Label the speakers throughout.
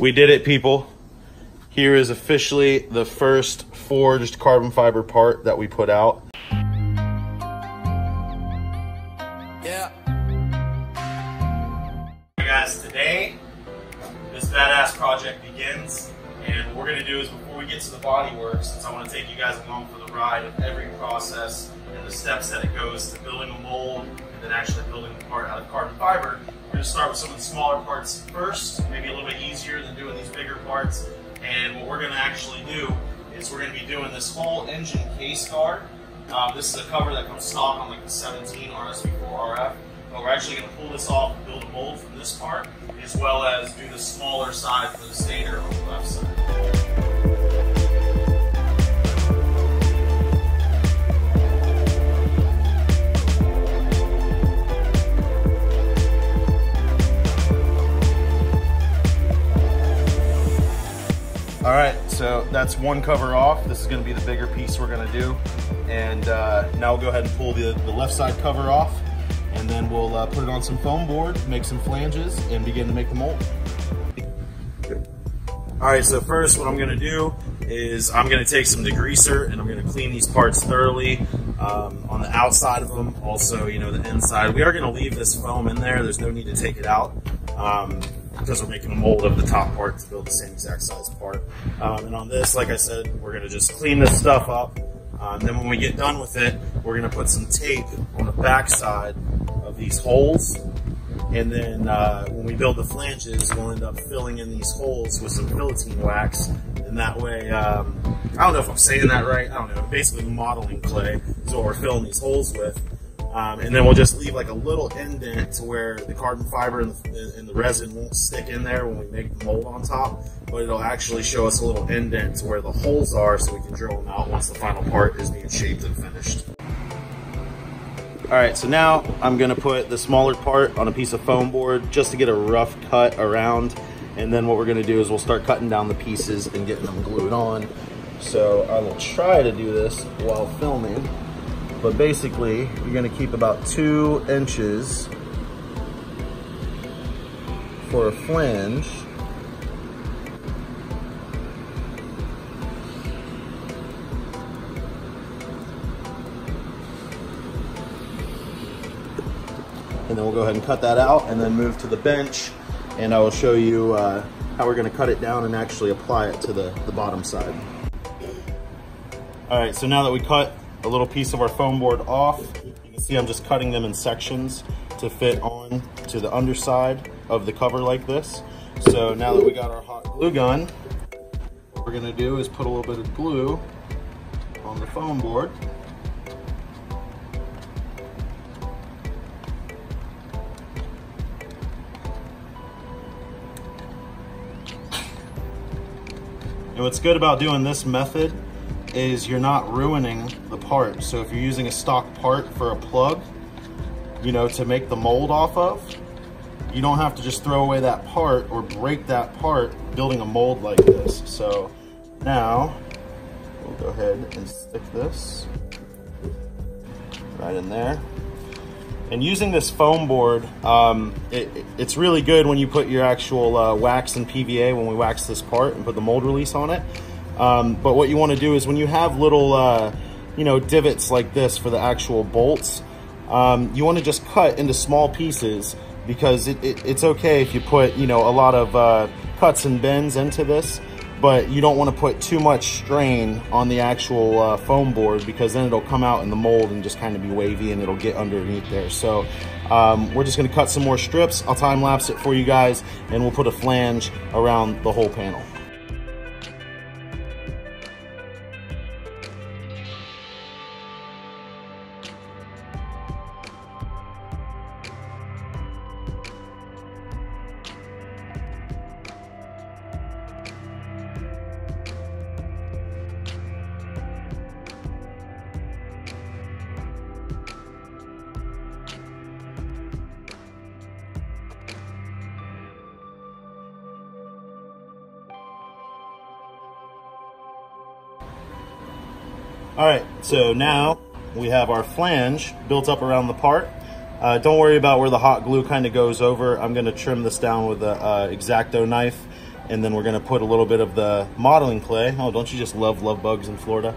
Speaker 1: We did it, people. Here is officially the first forged carbon fiber part that we put out.
Speaker 2: Yeah.
Speaker 1: Hey guys, today this badass project begins, and what we're gonna do is, before we get to the bodywork, since I want to take you guys along for the ride of every process and the steps that it goes to building a mold and then actually building the part out of carbon fiber, we're gonna start with some of the smaller parts first, maybe a little bit easier than doing these bigger parts. And what we're gonna actually do is we're gonna be doing this whole engine case guard. This is a cover that comes stock on like the 17 RSV4 RF. But we're actually gonna pull this off and build a mold from this part, as well as do the smaller side for the stator on the left side. All right, so that's one cover off. This is gonna be the bigger piece we're gonna do. And now we'll go ahead and pull the left side cover off, and then we'll put it on some foam board, make some flanges, and begin to make the mold. All right, so first what I'm gonna do is I'm gonna take some degreaser and I'm gonna clean these parts thoroughly on the outside of them, also, you know, the inside. We are gonna leave this foam in there. There's no need to take it out. Because we're making a mold of the top part to build the same exact size part. And on this, like I said, we're gonna just clean this stuff up. Then when we get done with it, we're gonna put some tape on the back side of these holes. And then when we build the flanges, we'll end up filling in these holes with some filetine wax. And that way, I don't know if I'm saying that right, I don't know, basically modeling clay is what we're filling these holes with. And then we'll just leave like a little indent to where the carbon fiber and the resin won't stick in there when we make the mold on top, but it'll actually show us a little indent to where the holes are so we can drill them out once the final part is being shaped and finished. All right, so now I'm gonna put the smaller part on a piece of foam board just to get a rough cut around. And then what we're gonna do is we'll start cutting down the pieces and getting them glued on. So I will try to do this while filming. But basically, you're gonna keep about 2 inches for a flange. And then we'll go ahead and cut that out and then move to the bench, and I will show you how we're gonna cut it down and actually apply it to the bottom side. All right, so now that we cut a little piece of our foam board off, you can see I'm just cutting them in sections to fit on to the underside of the cover like this. So now that we got our hot glue gun, what we're gonna do is put a little bit of glue on the foam board. And what's good about doing this method is you're not ruining the part. So if you're using a stock part for a plug, you know, to make the mold off of, you don't have to just throw away that part or break that part building a mold like this. So now we'll go ahead and stick this right in there. And using this foam board, it's really good when you put your actual wax and PVA when we wax this part and put the mold release on it. But what you want to do is when you have little, you know, divots like this for the actual bolts, you want to just cut into small pieces, because it's okay if you put, you know, a lot of cuts and bends into this, but you don't want to put too much strain on the actual foam board, because then it'll come out in the mold and just kind of be wavy and it'll get underneath there. So we're just going to cut some more strips. I'll time lapse it for you guys, and we'll put a flange around the whole panel. All right, so now we have our flange built up around the part. Don't worry about where the hot glue kind of goes over. I'm gonna trim this down with a X-Acto knife, and then we're gonna put a little bit of the modeling clay. Oh, don't you just love bugs in Florida?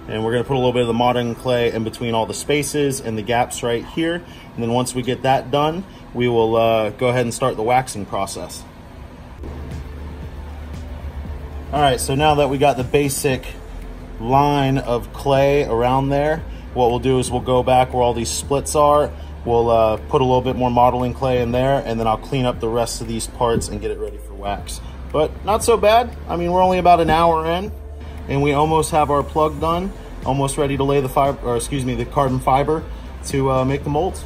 Speaker 1: And we're gonna put a little bit of the modeling clay in between all the spaces and the gaps right here. And then once we get that done, we will go ahead and start the waxing process. All right, so now that we got the basic line of clay around there, what we'll do is we'll go back where all these splits are. We'll put a little bit more modeling clay in there, and then I'll clean up the rest of these parts and get it ready for wax. But not so bad. I mean, we're only about an hour in, and we almost have our plug done, almost ready to lay the fiber, or excuse me, the carbon fiber to make the molds.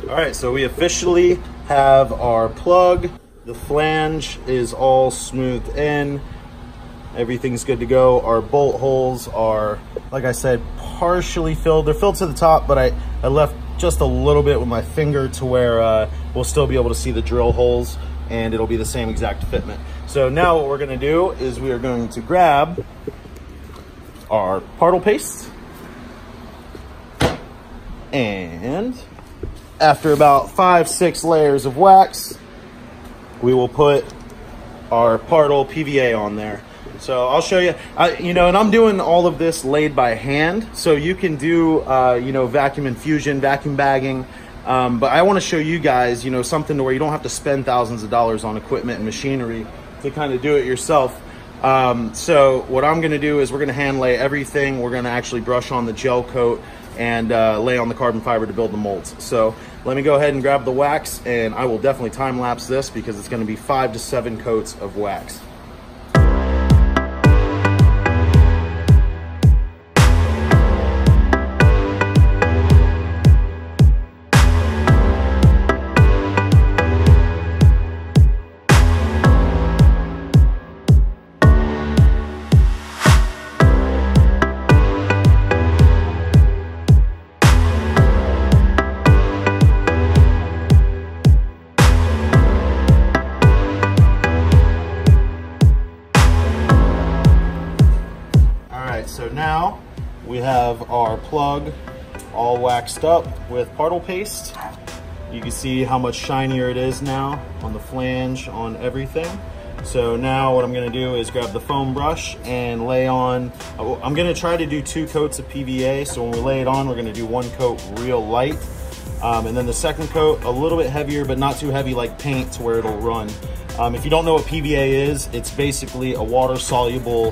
Speaker 1: All right, so we officially have our plug. The flange is all smoothed in. Everything's good to go. Our bolt holes are, like I said, partially filled. They're filled to the top, but I left just a little bit with my finger to where we'll still be able to see the drill holes, and it'll be the same exact fitment. So now what we're gonna do is we are going to grab our partle paste, and after about 5-6 layers of wax, we will put our partle PVA on there. So I'll show you, you know, and I'm doing all of this laid by hand. So you can do, you know, vacuum infusion, vacuum bagging. But I want to show you guys, you know, something to where you don't have to spend thousands of dollars on equipment and machinery to kind of do it yourself. So what I'm going to do is we're going to hand lay everything. We're going to actually brush on the gel coat and lay on the carbon fiber to build the molds. So let me go ahead and grab the wax, and I will definitely time lapse this because it's going to be 5 to 7 coats of wax. So now we have our plug all waxed up with partle paste. You can see how much shinier it is now on the flange, on everything. So now what I'm gonna do is grab the foam brush and lay on, I'm gonna try to do 2 coats of PVA. So when we lay it on, we're gonna do 1 coat real light. And then the second coat, a little bit heavier, but not too heavy like paint to where it'll run. If you don't know what PVA is, it's basically a water-soluble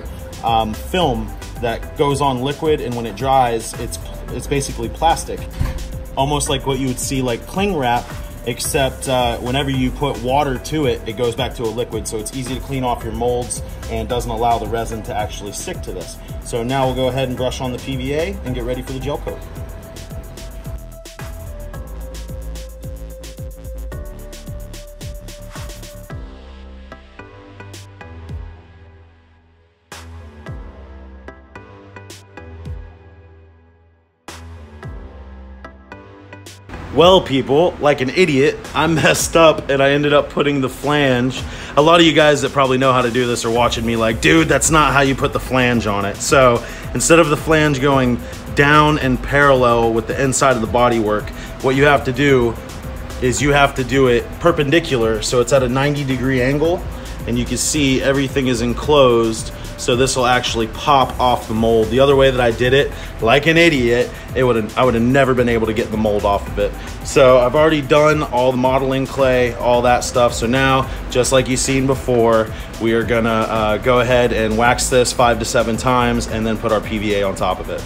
Speaker 1: film that goes on liquid, and when it dries, it's basically plastic. Almost like what you would see like cling wrap, except whenever you put water to it, it goes back to a liquid, so it's easy to clean off your molds and doesn't allow the resin to actually stick to this. So now we'll go ahead and brush on the PVA and get ready for the gel coat. Well, people, like an idiot, I messed up and I ended up putting the flange. A lot of you guys that probably know how to do this are watching me like, dude, that's not how you put the flange on it. So instead of the flange going down and parallel with the inside of the bodywork, what you have to do is you have to do it perpendicular, so it's at a 90-degree angle, and you can see everything is enclosed, so this will actually pop off the mold. The other way that I did it, like an idiot, I would have never been able to get the mold off of it. So I've already done all the modeling clay, all that stuff. So now, just like you've seen before, we are gonna go ahead and wax this 5 to 7 times and then put our PVA on top of it.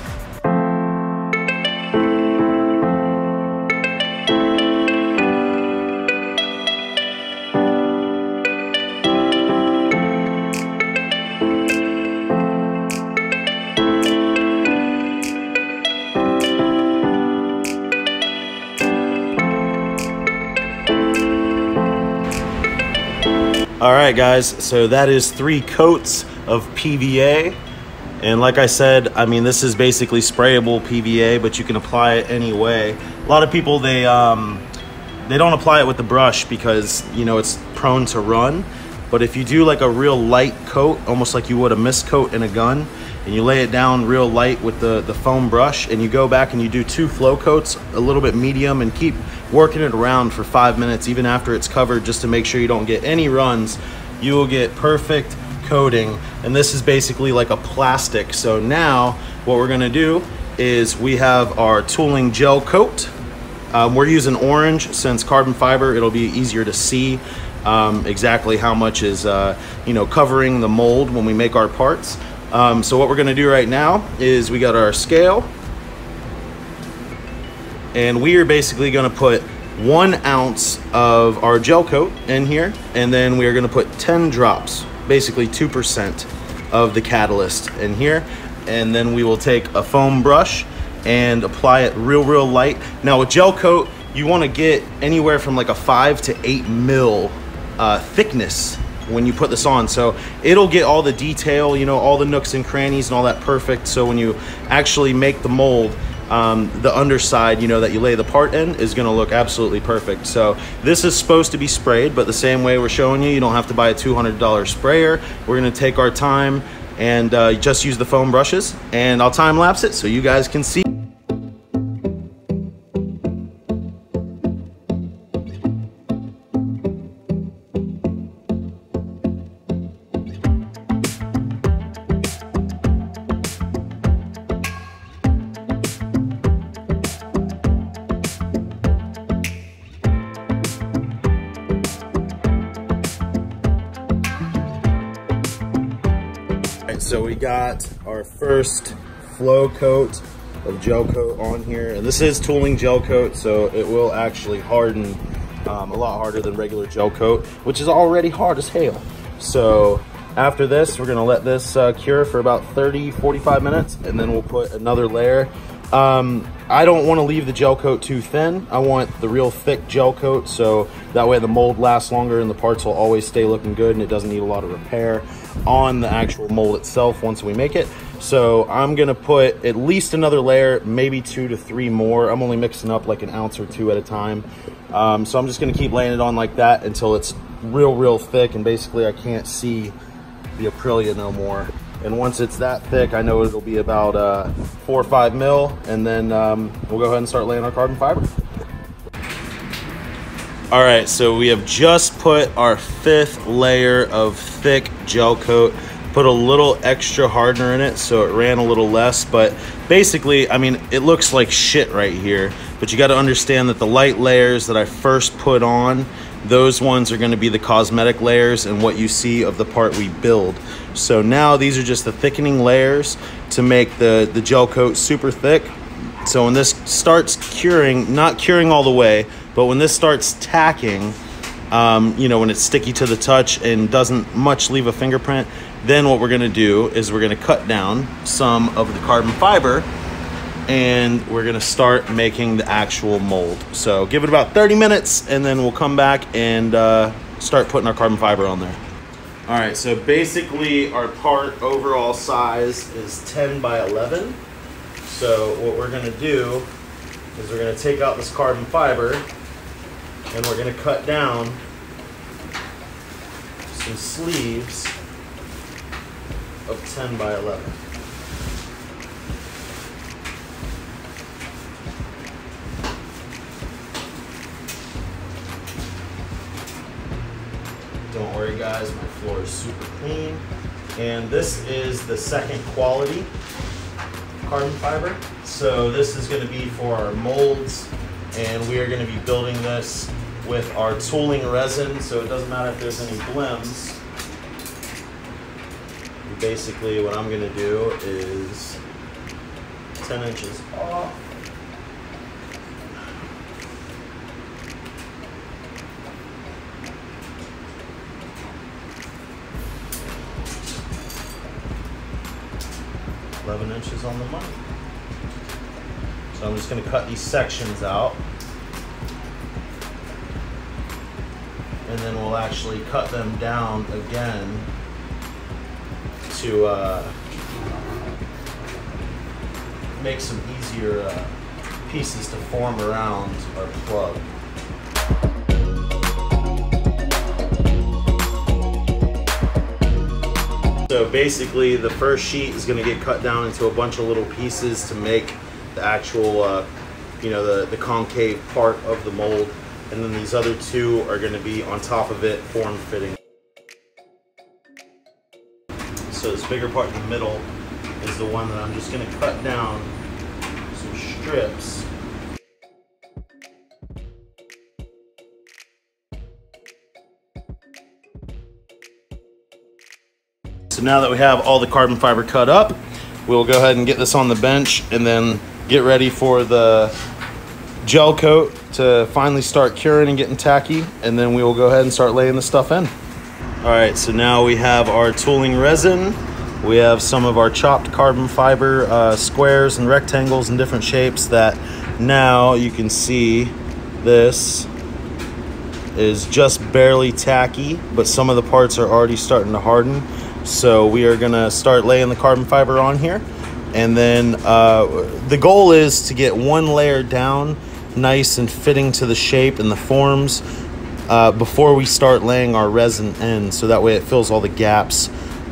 Speaker 1: All right, guys, so that is 3 coats of PVA. And like I said, I mean, this is basically sprayable PVA, but you can apply it any way. A lot of people, they don't apply it with the brush because, you know, it's prone to run. But if you do like a real light coat, almost like you would a mist coat in a gun, and you lay it down real light with the foam brush, and you go back and you do 2 flow coats, a little bit medium, and keep working it around for 5 minutes, even after it's covered, just to make sure you don't get any runs, you will get perfect coating. And this is basically like a plastic. So now what we're gonna do is we have our tooling gel coat. We're using orange since carbon fiber, it'll be easier to see exactly how much is you know, covering the mold when we make our parts. So what we're gonna do right now is we got our scale, and we are basically gonna put 1 ounce of our gel coat in here, and then we are gonna put 10 drops, basically 2% of the catalyst in here, and then we will take a foam brush and apply it real light. Now with gel coat, you wanna get anywhere from like a 5 to 8 mil thickness when you put this on, so it'll get all the detail, you know, all the nooks and crannies and all that perfect. So when you actually make the mold, the underside, you know, that you lay the part in is gonna look absolutely perfect. So this is supposed to be sprayed, but the same way we're showing you, you don't have to buy a $200 sprayer. We're gonna take our time and just use the foam brushes, and I'll time lapse it so you guys can see. So we got our first flow coat of gel coat on here, and this is tooling gel coat, so it will actually harden a lot harder than regular gel coat, which is already hard as hell. So after this, we're gonna let this cure for about 30-45 minutes, and then we'll put another layer. I don't want to leave the gel coat too thin. I want the real thick gel coat, so that way the mold lasts longer and the parts will always stay looking good, and it doesn't need a lot of repair on the actual mold itself once we make it. So I'm gonna put at least another layer, maybe 2 to 3 more. I'm only mixing up like an ounce or 2 at a time. So I'm just gonna keep laying it on like that until it's real thick, and basically I can't see the Aprilia no more. And once it's that thick, I know it'll be about 4 or 5 mil, and then we'll go ahead and start laying our carbon fiber. All right, so we have just put our 5th layer of thick gel coat, put a little extra hardener in it so it ran a little less, but basically, I mean, it looks like shit right here, but you gotta understand that the light layers that I first put on, those ones are gonna be the cosmetic layers and what you see of the part we build. So now these are just the thickening layers to make the gel coat super thick. So when this starts curing, not curing all the way, but when this starts tacking, you know, when it's sticky to the touch and doesn't much leave a fingerprint, then what we're gonna do is we're gonna cut down some of the carbon fiber, and we're gonna start making the actual mold. So give it about 30 minutes, and then we'll come back and start putting our carbon fiber on there. All right, so basically our part overall size is 10 by 11. So what we're gonna do is we're gonna take out this carbon fiber, and we're gonna cut down some sleeves of 10 by 11. Don't worry guys, my floor is super clean. And this is the 2nd quality carbon fiber. So this is gonna be for our molds, and we are gonna be building this with our tooling resin, so it doesn't matter if there's any blims. Basically what I'm gonna do is 10 inches off. $11 on the money. So I'm just going to cut these sections out. and then we'll actually cut them down again to make some easier pieces to form around our plug. So basically the first sheet is going to get cut down into a bunch of little pieces to make the actual, you know, the concave part of the mold. And then these other two are going to be on top of it, form fitting. So this bigger part in the middle is the one that I'm just going to cut down some strips. So now that we have all the carbon fiber cut up, we'll go ahead and get this on the bench and then get ready for the gel coat to finally start curing and getting tacky, and then we will go ahead and start laying the stuff in. All right, so now we have our tooling resin. We have some of our chopped carbon fiber squares and rectangles in different shapes that now you can see this is just barely tacky, but some of the parts are already starting to harden. So we are gonna start laying the carbon fiber on here. And then the goal is to get one layer down nice and fitting to the shape and the forms before we start laying our resin in, so that way it fills all the gaps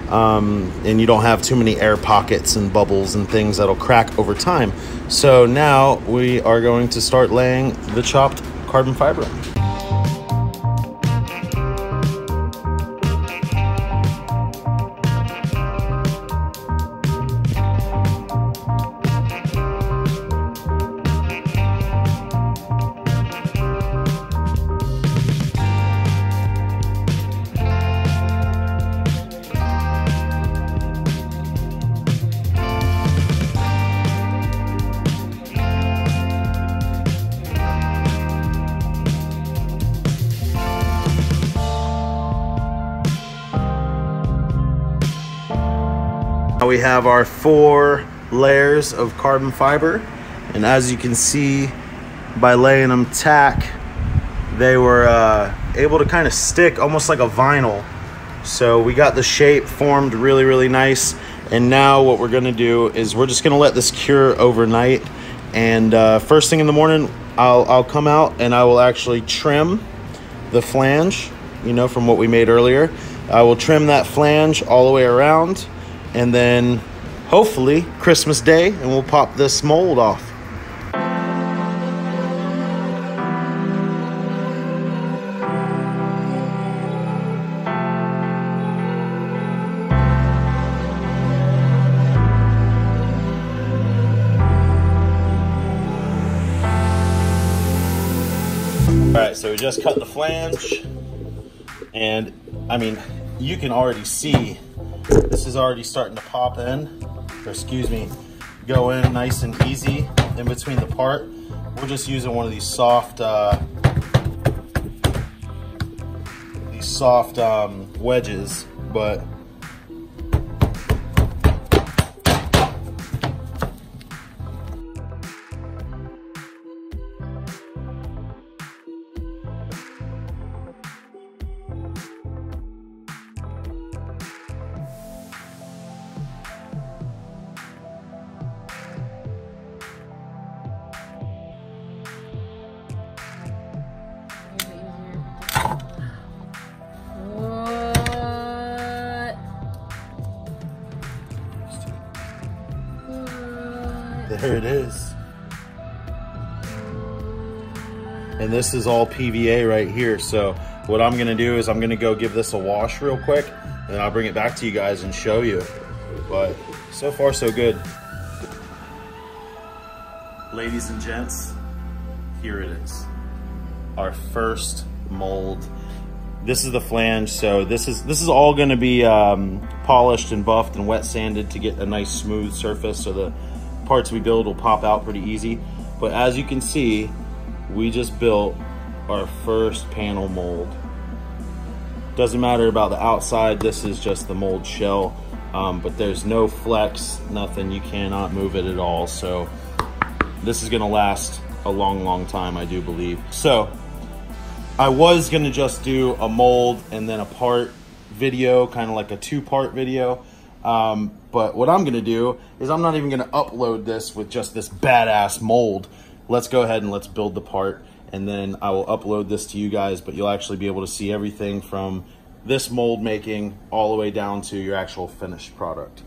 Speaker 1: and you don't have too many air pockets and bubbles and things that'll crack over time. So now we are going to start laying the chopped carbon fiber in. We have our 4 layers of carbon fiber, and as you can see by laying them tack, they were able to kind of stick almost like a vinyl. So we got the shape formed really nice, and now what we're gonna do is we're just gonna let this cure overnight, and first thing in the morning I'll come out and I will actually trim the flange, you know, from what we made earlier. I will trim that flange all the way around, and then hopefully Christmas Day, and we'll pop this mold off. All right, so we just cut the flange, and I mean, you can already see this is already starting to pop in, or excuse me, go in nice and easy in between the part. We're just using one of these soft wedges, but there it is. And this is all PVA right here. So what I'm gonna do is I'm gonna go give this a wash real quick, and then I'll bring it back to you guys and show you. But so far so good. Ladies and gents, here it is. Our first mold. This is the flange, so this is all going to be polished and buffed and wet sanded to get a nice smooth surface, so the parts we build will pop out pretty easy. But as you can see, we just built our first panel mold. Doesn't matter about the outside, this is just the mold shell, but there's no flex, nothing, you cannot move it at all. So this is going to last a long time, I do believe. So I was gonna just do a mold and then a part video, kind of like a 2-part video. But what I'm gonna do is I'm not even gonna upload this with just this badass mold. Let's go ahead and let's build the part, and then I will upload this to you guys, but you'll actually be able to see everything from this mold making all the way down to your actual finished product.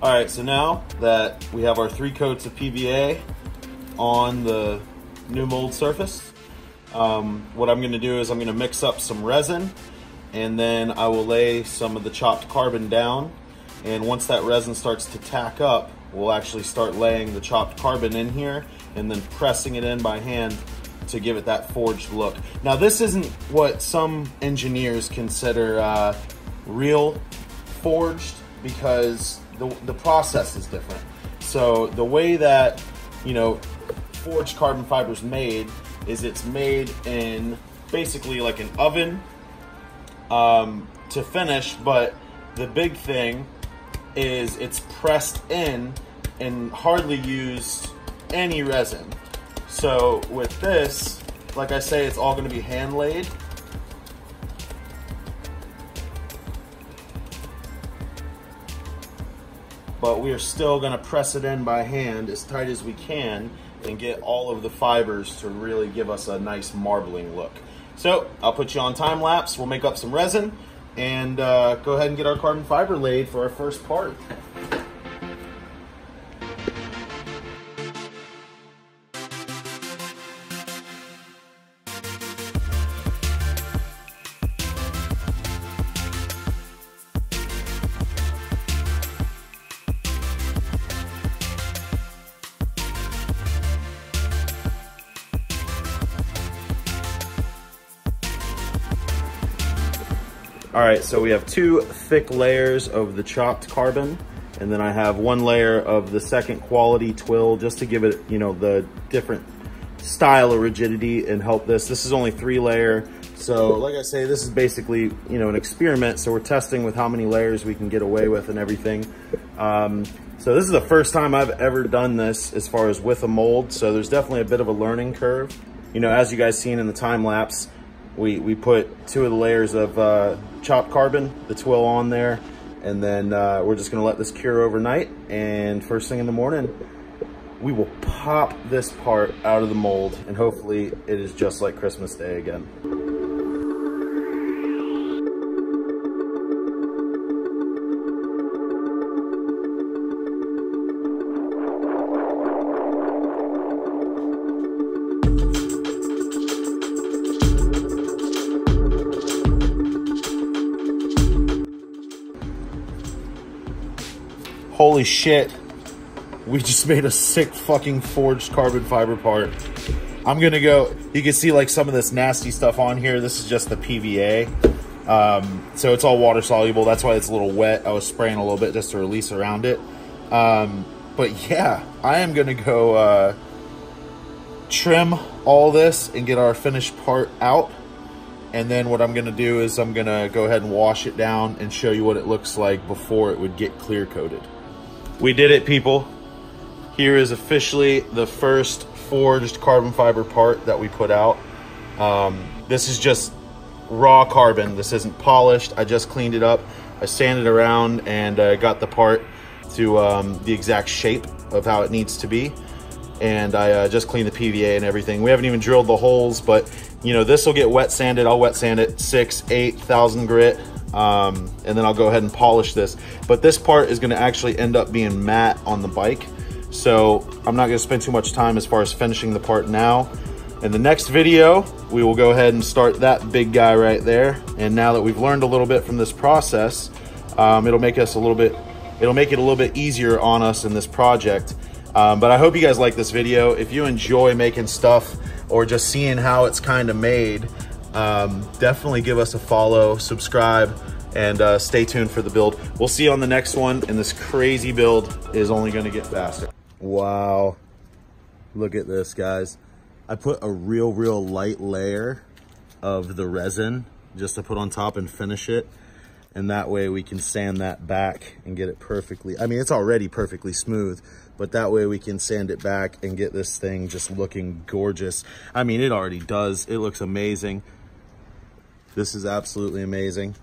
Speaker 1: All right, so now that we have our 3 coats of PVA on the new mold surface, what I'm gonna do is I'm gonna mix up some resin, and then I will lay some of the chopped carbon down. And once that resin starts to tack up, we'll actually start laying the chopped carbon in here and then pressing it in by hand to give it that forged look. Now, this isn't what some engineers consider real forged, because the process is different. So the way that, you know, forged carbon fiber is made is it's made in basically like an oven to finish, but the big thing is it's pressed in and hardly used any resin. So with this, like I say, it's all going to be hand laid. But we are still going to press it in by hand as tight as we can and get all of the fibers to really give us a nice marbling look. So I'll put you on time lapse. We'll make up some resin and go ahead and get our carbon fiber laid for our first part. All right, so we have 2 thick layers of the chopped carbon, and then I have 1 layer of the second quality twill, just to give it, you know, the different style of rigidity and help this. This is only 3 layer. So like I say, this is basically, you know, an experiment. So we're testing with how many layers we can get away with and everything. So this is the first time I've ever done this as far as with a mold. So there's definitely a bit of a learning curve. You know, as you guys seen in the time lapse, we put 2 of the layers of chopped carbon, the twill on there, and then we're just gonna let this cure overnight, and first thing in the morning, we will pop this part out of the mold, and hopefully it is just like Christmas Day again. Holy shit, we just made a sick fucking forged carbon fiber part. I'm gonna go, you can see like some of this nasty stuff on here. This is just the PVA. So it's all water soluble. That's why it's a little wet. I was spraying a little bit just to release around it. But yeah, I am gonna go trim all this and get our finished part out. And then what I'm gonna do is I'm gonna go ahead and wash it down and show you what it looks like before it would get clear coated. We did it, people. Here is officially the first forged carbon fiber part that we put out. This is just raw carbon. This isn't polished. I just cleaned it up. I sanded around and got the part to the exact shape of how it needs to be. And I just cleaned the PVA and everything. We haven't even drilled the holes, but you know, this will get wet sanded. I'll wet sand it 6,000-8,000 grit. And then I'll go ahead and polish this. But this part is gonna actually end up being matte on the bike. So I'm not gonna spend too much time as far as finishing the part now. In the next video, we will go ahead and start that big guy right there. And now that we've learned a little bit from this process, it'll make us a little bit it'll make it a little bit easier on us in this project. But I hope you guys like this video. If you enjoy making stuff or just seeing how it's kind of made, definitely give us a follow, subscribe, and stay tuned for the build. We'll see you on the next one, and this crazy build is only gonna get faster. Wow, look at this, guys. I put a real light layer of the resin just to put on top and finish it. And that way we can sand that back and get it perfectly. I mean, it's already perfectly smooth, but that way we can sand it back and get this thing just looking gorgeous. I mean, it already does. It looks amazing. This is absolutely amazing.